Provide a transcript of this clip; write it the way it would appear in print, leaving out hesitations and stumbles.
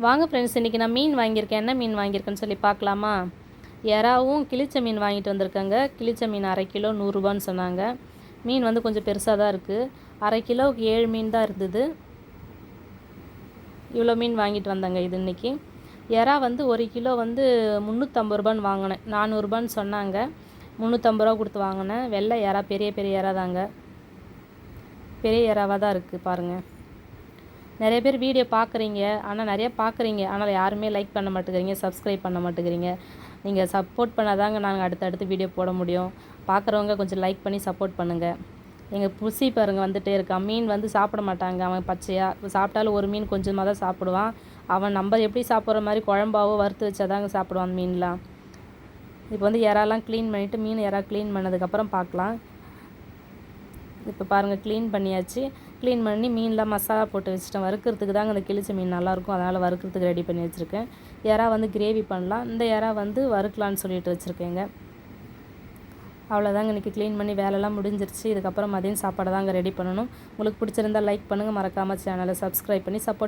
வாங்க ஃப்ரெண்ட்ஸ், இன்றைக்கி நான் மீன் வாங்கியிருக்கேன். என்ன மீன் வாங்கியிருக்கேன்னு சொல்லி பார்க்கலாமா? எறாவும் கிளிச்ச மீன் வாங்கிட்டு வந்திருக்கேங்க. கிளிச்ச மீன் அரை கிலோ 100 ரூபான்னு சொன்னாங்க. மீன் வந்து கொஞ்சம் பெருசாக தான் இருக்குது. அரை கிலோவுக்கு 7 மீன் தான் இருந்தது. இவ்வளோ மீன் வாங்கிட்டு வந்தாங்க இது இன்றைக்கி. எறா வந்து 1 கிலோ வந்து 350 ரூபான்னு வாங்கினேன். 400 ரூபான்னு சொன்னாங்க. 350 ரூபா கொடுத்து வாங்கினேன். வெள்ளை எறா, பெரிய பெரிய எறா தாங்க. பெரிய எறாவாக தான் இருக்குது பாருங்கள். நிறைய பேர் வீடியோ பார்க்குறீங்க, ஆனால் நிறைய பார்க்குறீங்க, ஆனால் யாருமே லைக் பண்ண மாட்டேங்கிறீங்க, சப்ஸ்கிரைப் பண்ண மாட்டேங்கிறீங்க. நீங்கள் சப்போர்ட் பண்ணாதாங்க நாங்கள் அடுத்தடுத்து வீடியோ போட முடியும். பார்க்குறவங்க கொஞ்சம் லைக் பண்ணி சப்போர்ட் பண்ணுங்கள். எங்கள் புசி பாருங்கள் வந்துகிட்டே இருக்கான். மீன் வந்து சாப்பிட மாட்டாங்க. அவன் பச்சையாக சாப்பிட்டாலும் ஒரு மீன் கொஞ்சமாக தான் சாப்பிடுவான். அவன் நம்ம எப்படி சாப்பிட்ற மாதிரி குழம்பாவோ வறுத்து வச்சாதாங்க சாப்பிடுவான் மீன்லாம். இப்போ வந்து இறாலாம் க்ளீன் பண்ணிவிட்டு மீன் இறா க்ளீன் பண்ணதுக்கப்புறம் பார்க்கலாம். இப்போ பாருங்கள், க்ளீன் பண்ணியாச்சு. க்ளீன் பண்ணி மீன்லாம் மசாலா போட்டு வச்சுட்டேன். வறுக்கிறதுக்கு தாங்க அந்த கிழிச்ச மீன் நல்லாயிருக்கும், அதனால் வறுக்கிறதுக்கு ரெடி பண்ணி வச்சுருக்கேன். எறா வந்து கிரேவி பண்ணலாம், இந்த எறா வந்து வறுக்கலான்னு சொல்லிட்டு வச்சுருக்கேங்க. அவ்வளோதாங்க, இன்றைக்கி க்ளீன் பண்ணி வேலைலாம் முடிஞ்சிருச்சு. இதுக்கப்புறம் மதியம் சாப்பாடு தாங்க ரெடி பண்ணணும். உங்களுக்கு பிடிச்சிருந்தால் லைக் பண்ணுங்கள், மறக்காமல் சேனலை சப்ஸ்கிரைப் பண்ணி சப்போர்ட்